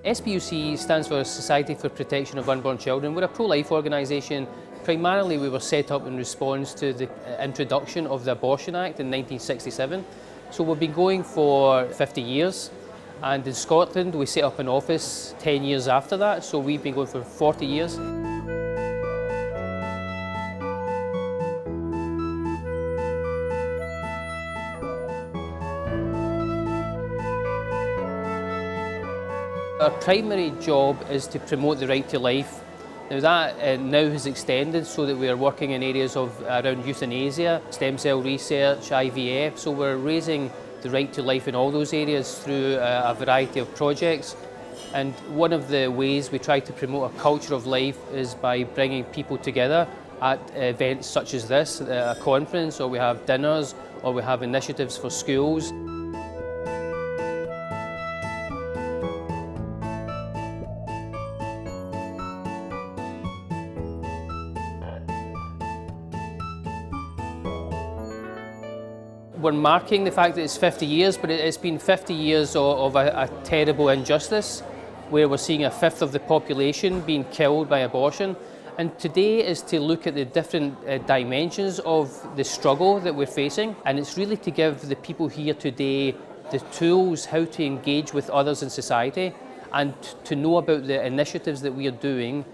SPUC stands for Society for Protection of Unborn Children. We're a pro-life organisation. Primarily we were set up in response to the introduction of the Abortion Act in 1967. So we've been going for 50 years, and in Scotland we set up an office 10 years after that, so we've been going for 40 years. Our primary job is to promote the right to life. Now that now has extended so that we are working in areas around euthanasia, stem cell research, IVF, so we're raising the right to life in all those areas through a variety of projects. And one of the ways we try to promote a culture of life is by bringing people together at events such as this, a conference, or we have dinners, or we have initiatives for schools. We're marking the fact that it's 50 years, but it's been 50 years of a terrible injustice, where we're seeing a fifth of the population being killed by abortion. And today is to look at the different dimensions of the struggle that we're facing, and it's really to give the people here today the tools how to engage with others in society and to know about the initiatives that we are doing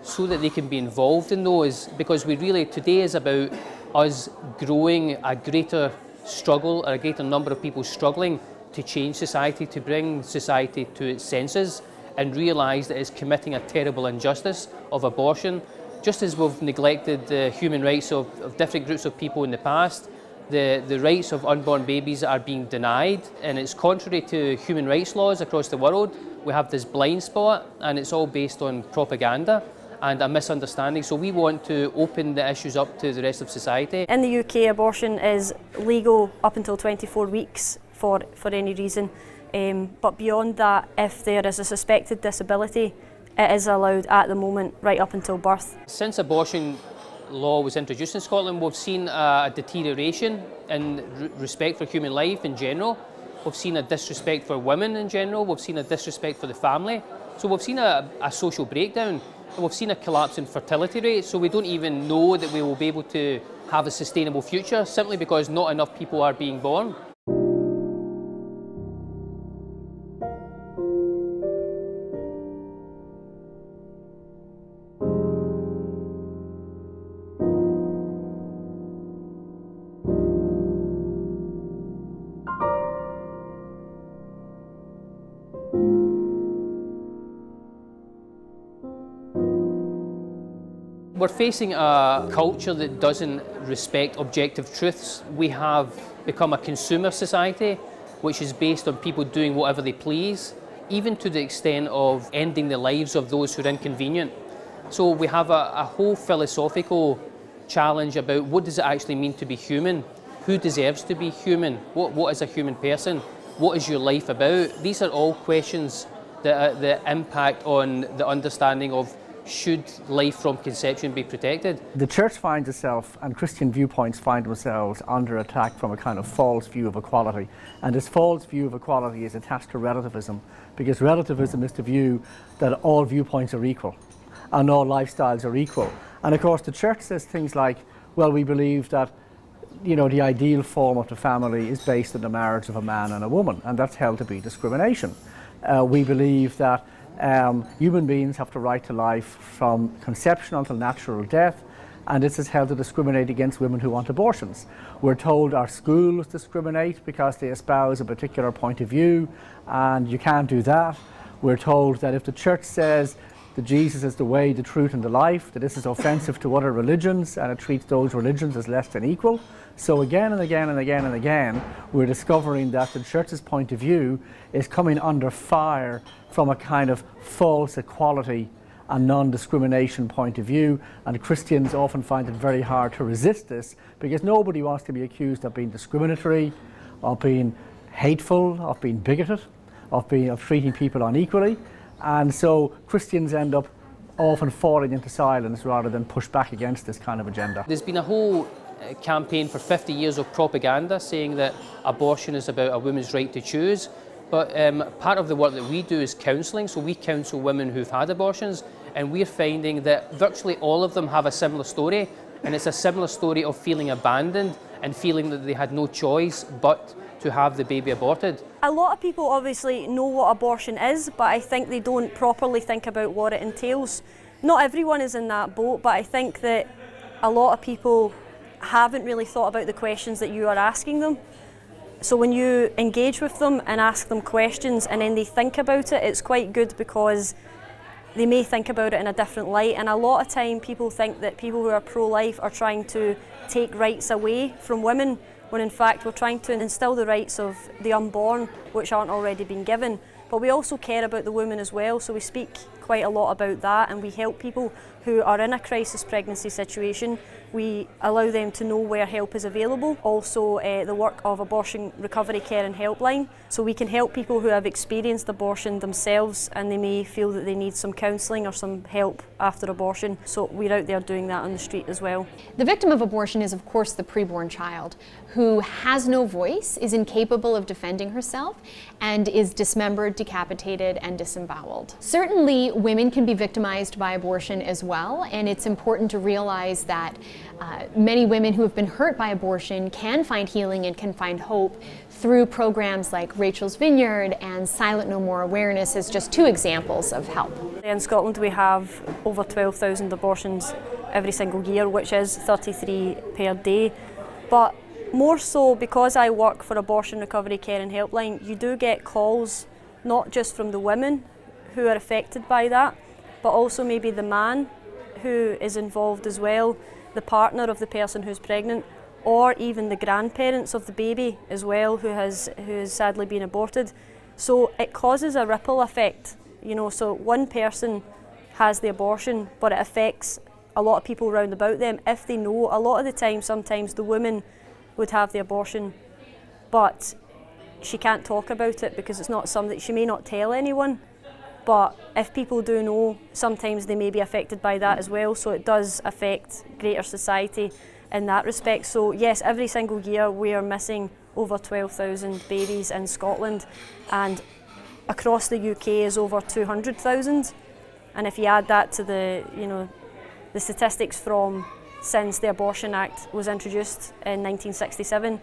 so that they can be involved in those, because today is about us growing a greater struggle, or a greater number of people struggling to change society, to bring society to its senses and realise that it's committing a terrible injustice of abortion. Just as we've neglected the human rights of different groups of people in the past, the rights of unborn babies are being denied, and it's contrary to human rights laws across the world. We have this blind spot, and it's all based on propaganda and a misunderstanding. So we want to open the issues up to the rest of society. In the UK, abortion is legal up until 24 weeks for any reason. But beyond that, if there is a suspected disability, it is allowed at the moment right up until birth. Since abortion law was introduced in Scotland, we've seen a deterioration in respect for human life in general. We've seen a disrespect for women in general. We've seen a disrespect for the family. So we've seen a social breakdown. We've seen a collapse in fertility rates, so we don't even know that we will be able to have a sustainable future simply because not enough people are being born. We're facing a culture that doesn't respect objective truths. We have become a consumer society, which is based on people doing whatever they please, even to the extent of ending the lives of those who are inconvenient. So we have a whole philosophical challenge about what does it actually mean to be human? Who deserves to be human? What is a human person? What is your life about? These are all questions that impact on the understanding of should life from conception be protected? The church finds itself, and Christian viewpoints find themselves under attack from a kind of false view of equality. And this false view of equality is attached to relativism, because relativism is the view that all viewpoints are equal and all lifestyles are equal. And of course the church says things like, well, we believe that, you know, the ideal form of the family is based on the marriage of a man and a woman, and that's held to be discrimination. We believe that human beings have the right to life from conception until natural death, and this is held to discriminate against women who want abortions. We're told our schools discriminate because they espouse a particular point of view, and you can't do that. We're told that if the church says that Jesus is the way, the truth and the life, that this is offensive to other religions and it treats those religions as less than equal. So again and again and again and again, we're discovering that the church's point of view is coming under fire from a kind of false equality and non-discrimination point of view, and Christians often find it very hard to resist this because nobody wants to be accused of being discriminatory, of being hateful, of being bigoted, of treating people unequally, and so Christians end up often falling into silence rather than push back against this kind of agenda. There's been a whole campaign for 50 years of propaganda saying that abortion is about a woman's right to choose. But part of the work that we do is counselling, so we counsel women who've had abortions, and we're finding that virtually all of them have a similar story, and it's a similar story of feeling abandoned and feeling that they had no choice but to have the baby aborted. A lot of people obviously know what abortion is, but I think they don't properly think about what it entails. Not everyone is in that boat, but I think that a lot of people haven't really thought about the questions that you are asking them. So when you engage with them and ask them questions and then they think about it, it's quite good because they may think about it in a different light. And a lot of time people think that people who are pro-life are trying to take rights away from women, when in fact we're trying to instill the rights of the unborn, which aren't already been given. But we also care about the woman as well, so we speak quite a lot about that, and we help people who are in a crisis pregnancy situation. We allow them to know where help is available. Also the work of Abortion Recovery Care and Helpline, so we can help people who have experienced abortion themselves and they may feel that they need some counselling or some help after abortion. So we're out there doing that on the street as well. The victim of abortion is of course the preborn child who has no voice, is incapable of defending herself, and is dismembered, decapitated, and disemboweled. Certainly women can be victimized by abortion as well, and it's important to realize that many women who have been hurt by abortion can find healing and can find hope through programs like Rachel's Vineyard and Silent No More Awareness as just two examples of help. In Scotland we have over 12,000 abortions every single year, which is 33 per day. But more so because I work for Abortion Recovery Care and Helpline, you do get calls not just from the women who are affected by that, but also maybe the man who is involved as well, the partner of the person who's pregnant, or even the grandparents of the baby as well who has sadly been aborted. So it causes a ripple effect, you know, so one person has the abortion but it affects a lot of people round about them if they know. A lot of the time, sometimes the woman would have the abortion but she can't talk about it because it's not something, she may not tell anyone. But if people do know, sometimes they may be affected by that as well, so it does affect greater society in that respect. So yes, every single year we are missing over 12,000 babies in Scotland, and across the UK is over 200,000. And if you add that to the, you know, the statistics from since the Abortion Act was introduced in 1967,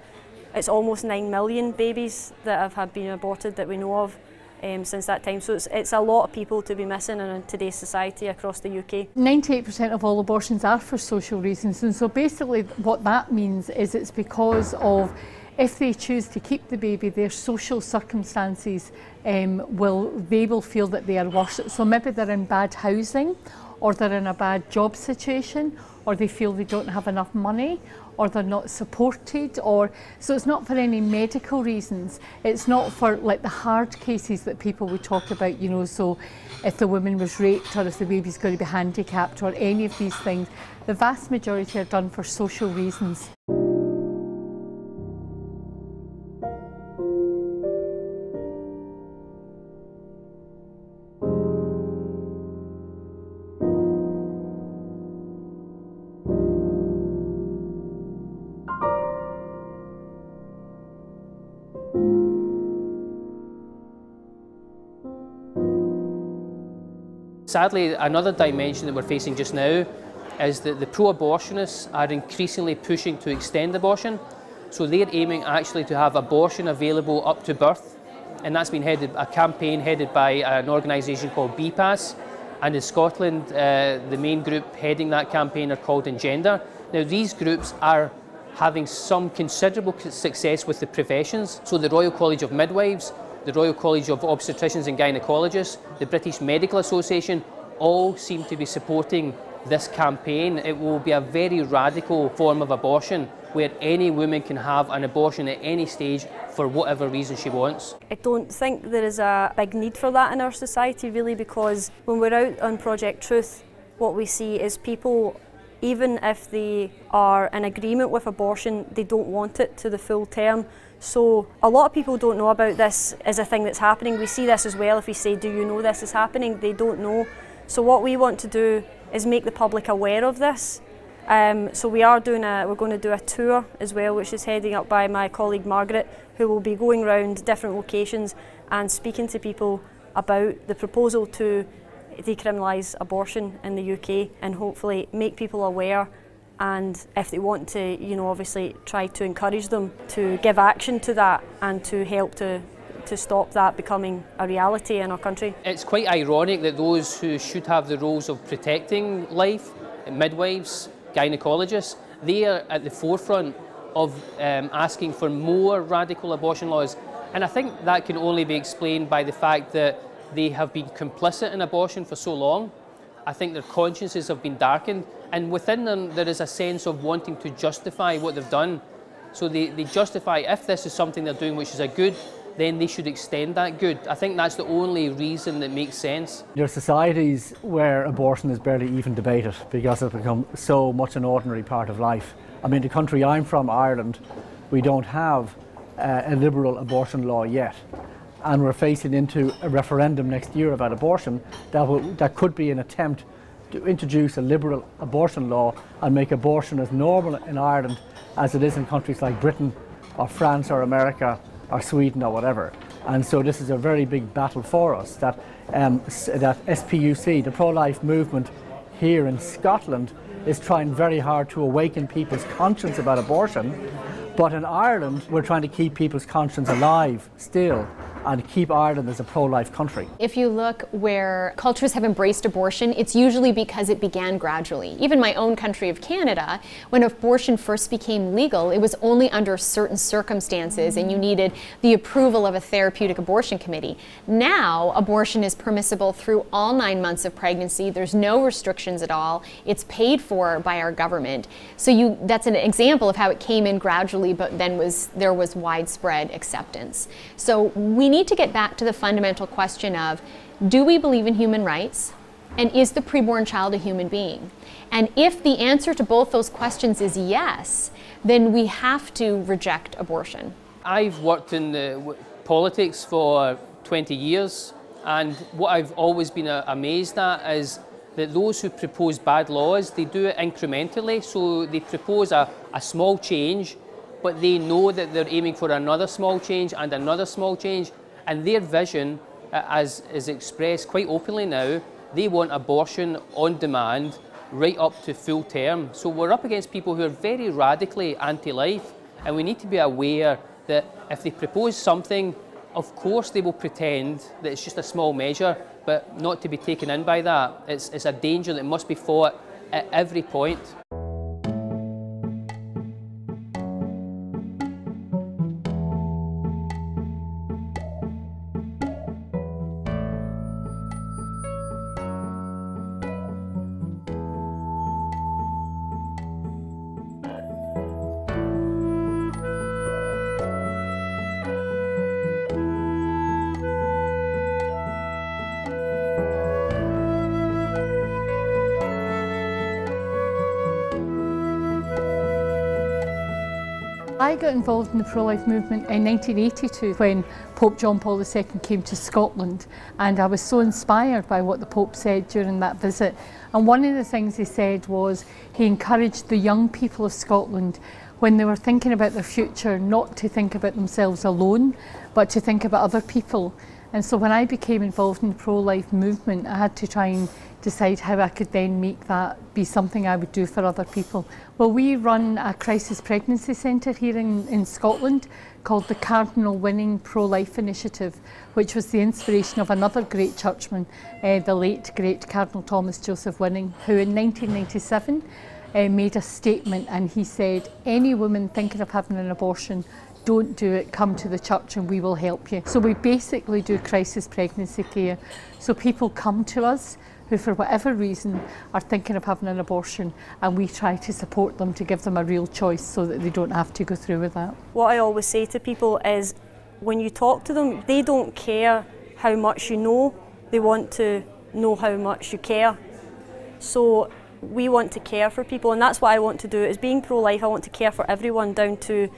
it's almost 9 million babies that have been aborted that we know of. Since that time. So it's a lot of people to be missing in today's society across the UK. 98% of all abortions are for social reasons, and so basically what that means is it's because of, if they choose to keep the baby, their social circumstances they will feel that they are worse. So maybe they're in bad housing, or they're in a bad job situation, or they feel they don't have enough money, or they're not supported, or so it's not for any medical reasons. It's not for like the hard cases that people would talk about, you know, so if the woman was raped or if the baby's going to be handicapped or any of these things. The vast majority are done for social reasons. Sadly, another dimension that we're facing just now is that the pro-abortionists are increasingly pushing to extend abortion. So they're aiming actually to have abortion available up to birth. And that's been a campaign headed by an organisation called BPAS. And in Scotland, the main group heading that campaign are called Engender. Now these groups are having some considerable success with the professions. So the Royal College of Midwives, the Royal College of Obstetricians and Gynaecologists, the British Medical Association, all seem to be supporting this campaign. It will be a very radical form of abortion where any woman can have an abortion at any stage for whatever reason she wants. I don't think there is a big need for that in our society really, because when we're out on Project Truth, what we see is people, even if they are in agreement with abortion, they don't want it to the full term. So a lot of people don't know about this as a thing that's happening. We see this as well if we say, do you know this is happening? They don't know. So what we want to do is make the public aware of this So we're going to do a tour as well, which is heading up by my colleague Margaret, who will be going around different locations and speaking to people about the proposal to decriminalise abortion in the UK and hopefully make people aware, and if they want to, obviously try to encourage them to give action to that and to help to stop that becoming a reality in our country. It's quite ironic that those who should have the roles of protecting life, midwives, gynecologists, they are at the forefront of asking for more radical abortion laws. And I think that can only be explained by the fact that they have been complicit in abortion for so long. I think their consciences have been darkened, and within them there is a sense of wanting to justify what they've done. So they justify, if this is something they're doing which is a good, then they should extend that good. I think that's the only reason that makes sense. There are societies where abortion is barely even debated because it's become so much an ordinary part of life. I mean, the country I'm from, Ireland, we don't have a liberal abortion law yet. And we're facing into a referendum next year about abortion that could be an attempt to introduce a liberal abortion law and make abortion as normal in Ireland as it is in countries like Britain or France or America or Sweden or whatever. And so this is a very big battle for us, that SPUC, the pro-life movement here in Scotland, is trying very hard to awaken people's conscience about abortion. But in Ireland, we're trying to keep people's conscience alive still and keep Ireland as a pro-life country. If you look where cultures have embraced abortion, it's usually because it began gradually. Even my own country of Canada, when abortion first became legal, it was only under certain circumstances and you needed the approval of a therapeutic abortion committee. Now, abortion is permissible through all 9 months of pregnancy. There's no restrictions at all. It's paid for by our government. So that's an example of how it came in gradually, but then there was widespread acceptance. So we need to get back to the fundamental question of, do we believe in human rights? And is the preborn child a human being? And if the answer to both those questions is yes, then we have to reject abortion. I've worked in politics for 20 years, and what I've always been amazed at is that those who propose bad laws, they do it incrementally. So they propose a small change, but they know that they're aiming for another small change and another small change. And their vision, as is expressed quite openly now, they want abortion on demand right up to full term. So we're up against people who are very radically anti-life, and we need to be aware that if they propose something, of course they will pretend that it's just a small measure, but not to be taken in by that. It's a danger that must be fought at every point. I got involved in the pro-life movement in 1982 when Pope John Paul II came to Scotland, and I was so inspired by what the Pope said during that visit. And one of the things he said was he encouraged the young people of Scotland, when they were thinking about their future, not to think about themselves alone, but to think about other people. And so when I became involved in the pro-life movement, I had to try and decide how I could then make that be something I would do for other people. Well, we run a crisis pregnancy centre here in Scotland called the Cardinal Winning Pro-Life Initiative, which was the inspiration of another great churchman, the late great Cardinal Thomas Joseph Winning, who in 1997 made a statement, and he said, any woman thinking of having an abortion, don't do it, come to the church and we will help you. So we basically do crisis pregnancy care. So people come to us who for whatever reason are thinking of having an abortion, and we try to support them to give them a real choice so that they don't have to go through with that. What I always say to people is, when you talk to them, they don't care how much you know, they want to know how much you care. So we want to care for people, and that's what I want to do. As being pro-life, I want to care for everyone down to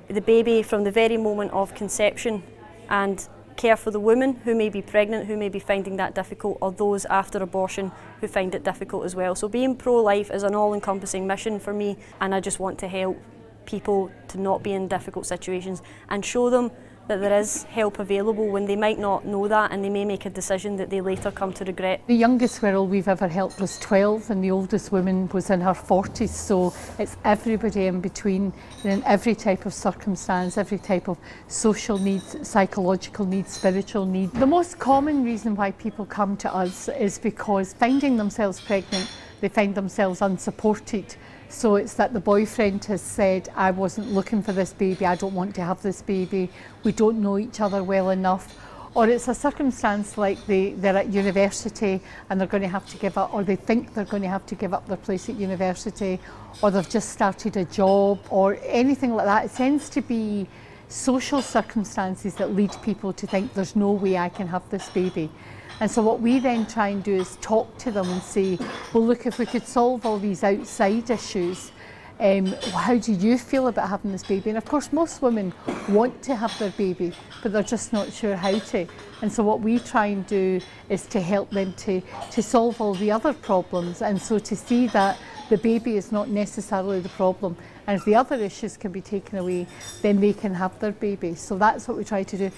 the baby from the very moment of conception, and care for the women who may be pregnant, who may be finding that difficult, or those after abortion who find it difficult as well. So being pro-life is an all-encompassing mission for me, and I just want to help people to not be in difficult situations and show them that there is help available when they might not know that, and they may make a decision that they later come to regret. The youngest girl we've ever helped was 12 and the oldest woman was in her 40s, so it's everybody in between, in every type of circumstance, every type of social needs, psychological needs, spiritual needs. The most common reason why people come to us is because finding themselves pregnant, they find themselves unsupported. So it's that the boyfriend has said, I wasn't looking for this baby, I don't want to have this baby, we don't know each other well enough. Or it's a circumstance like they're at university and they're going to have to give up, or they think they're going to have to give up their place at university, or they've just started a job, or anything like that. It tends to be social circumstances that lead people to think there's no way I can have this baby. And so what we then try and do is talk to them and say, well, look, if we could solve all these outside issues, how do you feel about having this baby? And of course, most women want to have their baby, but they're just not sure how to. And so what we try and do is to help them to solve all the other problems, and so to see that the baby is not necessarily the problem. And if the other issues can be taken away, then they can have their baby. So that's what we try to do.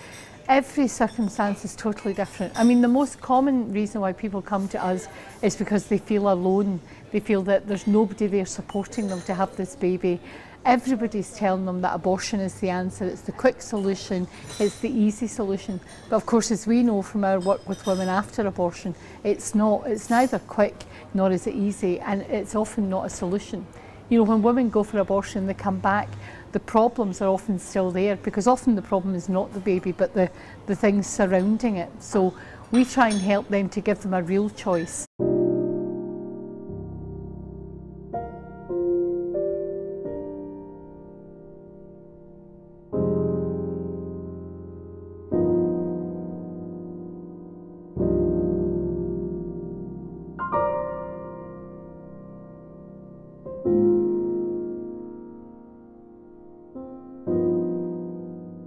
Every circumstance is totally different. I mean, the most common reason why people come to us is because they feel alone. They feel that there's nobody there supporting them to have this baby. Everybody's telling them that abortion is the answer, it's the quick solution, it's the easy solution. But of course, as we know from our work with women after abortion, it's not. It's neither quick nor is it easy, and it's often not a solution. You know, when women go for abortion, they come back, the problems are often still there, because often the problem is not the baby, but the things surrounding it. So we try and help them to give them a real choice.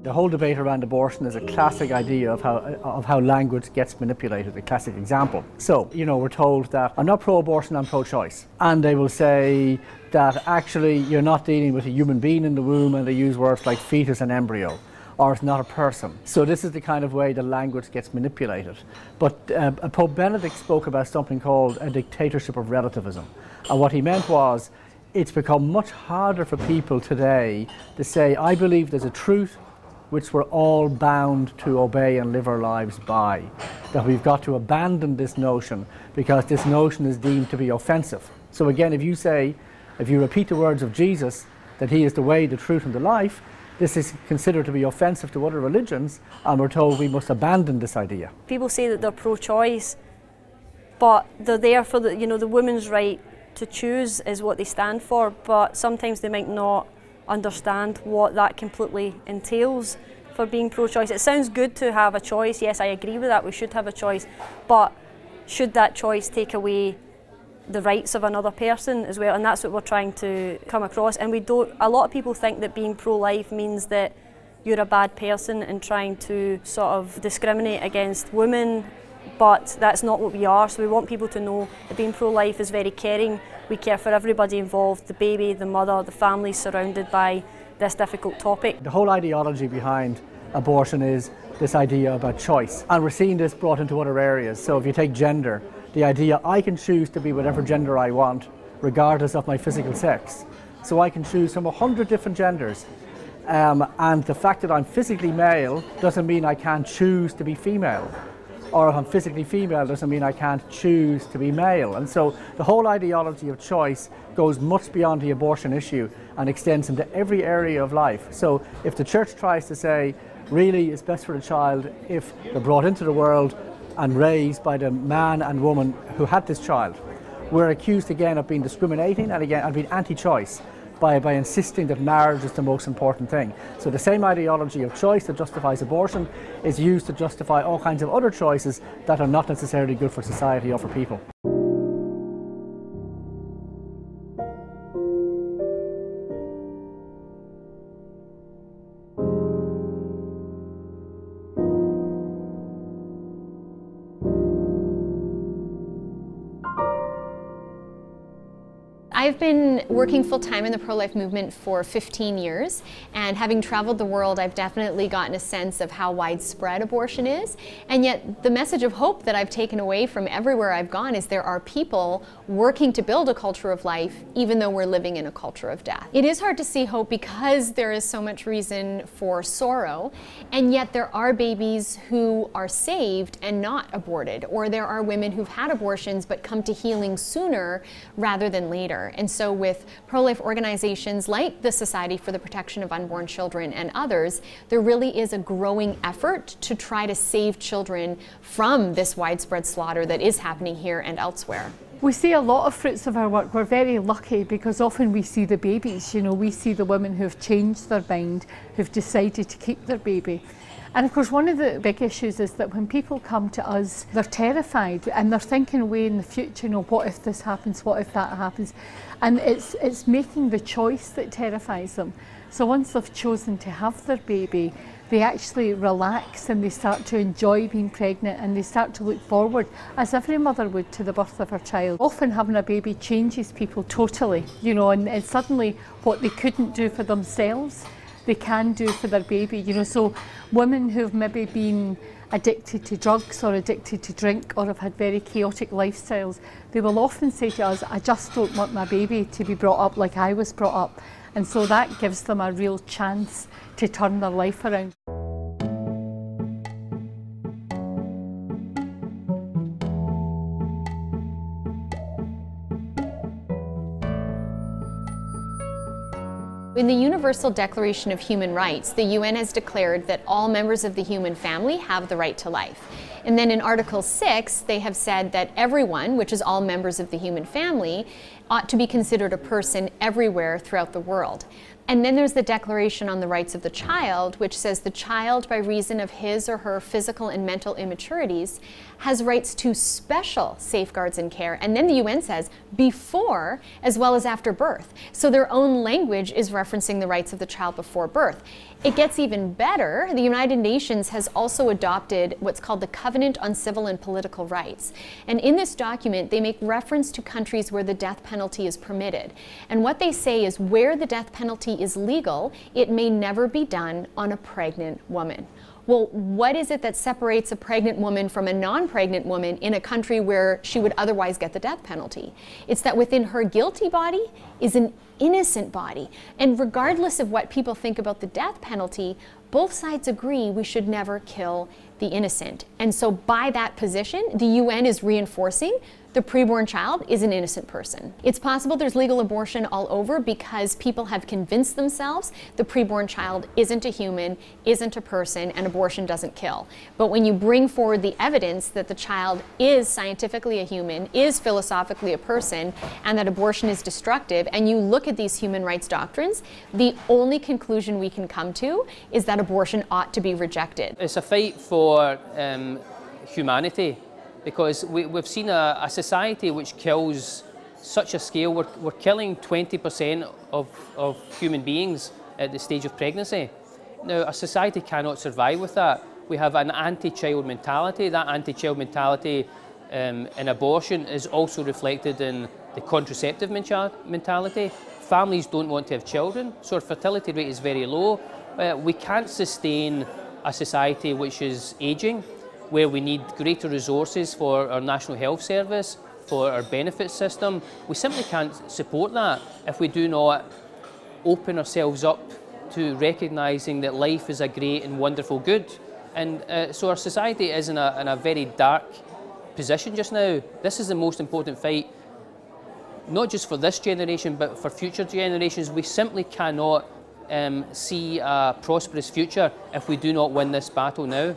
The whole debate around abortion is a classic idea of how language gets manipulated, a classic example. So, you know, we're told that I'm not pro-abortion, I'm pro-choice. And they will say that actually you're not dealing with a human being in the womb, and they use words like fetus and embryo, or it's not a person. So this is the kind of way the language gets manipulated. But Pope Benedict spoke about something called a dictatorship of relativism. And what he meant was, it's become much harder for people today to say, I believe there's a truth which we're all bound to obey and live our lives by. That we've got to abandon this notion because this notion is deemed to be offensive. So again, if you repeat the words of Jesus, that he is the way, the truth and the life, this is considered to be offensive to other religions, and we're told we must abandon this idea. People say that they're pro-choice, but they're there for the women's right to choose is what they stand for, but sometimes they might not understand what that completely entails for being pro-choice. It sounds good to have a choice, yes, I agree with that, we should have a choice, but should that choice take away the rights of another person as well? And that's what we're trying to come across. And a lot of people think that being pro-life means that you're a bad person and trying to sort of discriminate against women, but that's not what we are. So we want people to know that being pro-life is very caring. We care for everybody involved, the baby, the mother, the family surrounded by this difficult topic. The whole ideology behind abortion is this idea about choice. And we're seeing this brought into other areas. So if you take gender, the idea I can choose to be whatever gender I want, regardless of my physical sex. So I can choose from 100 different genders. And the fact that I'm physically male doesn't mean I can't choose to be female. Or if I'm physically female doesn't mean I can't choose to be male. And so the whole ideology of choice goes much beyond the abortion issue and extends into every area of life. So if the church tries to say, really it's best for the child if they're brought into the world and raised by the man and woman who had this child, we're accused again of being discriminating and again of being anti-choice by insisting that marriage is the most important thing. So the same ideology of choice that justifies abortion is used to justify all kinds of other choices that are not necessarily good for society or for people. I've been working full-time in the pro-life movement for 15 years, and having traveled the world, I've definitely gotten a sense of how widespread abortion is. And yet the message of hope that I've taken away from everywhere I've gone is there are people working to build a culture of life, even though we're living in a culture of death. It is hard to see hope because there is so much reason for sorrow, and yet there are babies who are saved and not aborted, or there are women who've had abortions but come to healing sooner rather than later. And so with pro-life organizations like the Society for the Protection of Unborn Children and others, there really is a growing effort to try to save children from this widespread slaughter that is happening here and elsewhere. We see a lot of fruits of our work. We're very lucky because often we see the babies, you know, we see the women who've changed their mind, who've decided to keep their baby. And of course, one of the big issues is that when people come to us, they're terrified and they're thinking away in the future, you know, what if this happens, what if that happens? And it's making the choice that terrifies them. So once they've chosen to have their baby, they actually relax and they start to enjoy being pregnant and they start to look forward, as every mother would, to the birth of her child. Often having a baby changes people totally, you know, and suddenly what they couldn't do for themselves, they can do for their baby, you know. So women who've maybe been addicted to drugs or addicted to drink or have had very chaotic lifestyles, they will often say to us, I just don't want my baby to be brought up like I was brought up. And so that gives them a real chance to turn their life around. In the Universal Declaration of Human Rights, the UN has declared that all members of the human family have the right to life. And then in Article 6, they have said that everyone, which is all members of the human family, ought to be considered a person everywhere throughout the world. And then there's the Declaration on the Rights of the Child, which says the child, by reason of his or her physical and mental immaturities, has rights to special safeguards and care. And then the UN says before as well as after birth. So their own language is referencing the rights of the child before birth. It gets even better. The United Nations has also adopted what's called the Covenant on Civil and Political Rights. And in this document, they make reference to countries where the death penalty is permitted. And what they say is where the death penalty is legal, it may never be done on a pregnant woman. Well, what is it that separates a pregnant woman from a non-pregnant woman in a country where she would otherwise get the death penalty? It's that within her guilty body is an innocent body. And regardless of what people think about the death penalty, both sides agree we should never kill the innocent. And so by that position, the UN is reinforcing the preborn child is an innocent person. It's possible there's legal abortion all over because people have convinced themselves the preborn child isn't a human, isn't a person, and abortion doesn't kill. But when you bring forward the evidence that the child is scientifically a human, is philosophically a person, and that abortion is destructive, and you look at these human rights doctrines, the only conclusion we can come to is that abortion ought to be rejected. It's a fight for humanity. Because we've seen a society which kills such a scale. We're killing 20% of human beings at the stage of pregnancy. Now, a society cannot survive with that. We have an anti-child mentality. That anti-child mentality in abortion is also reflected in the contraceptive mentality. Families don't want to have children, so our fertility rate is very low. We can't sustain a society which is ageing, where we need greater resources for our National Health Service, for our benefits system. We simply can't support that if we do not open ourselves up to recognising that life is a great and wonderful good. And so our society is in a very dark position just now. This is the most important fight, not just for this generation, but for future generations. We simply cannot see a prosperous future if we do not win this battle now.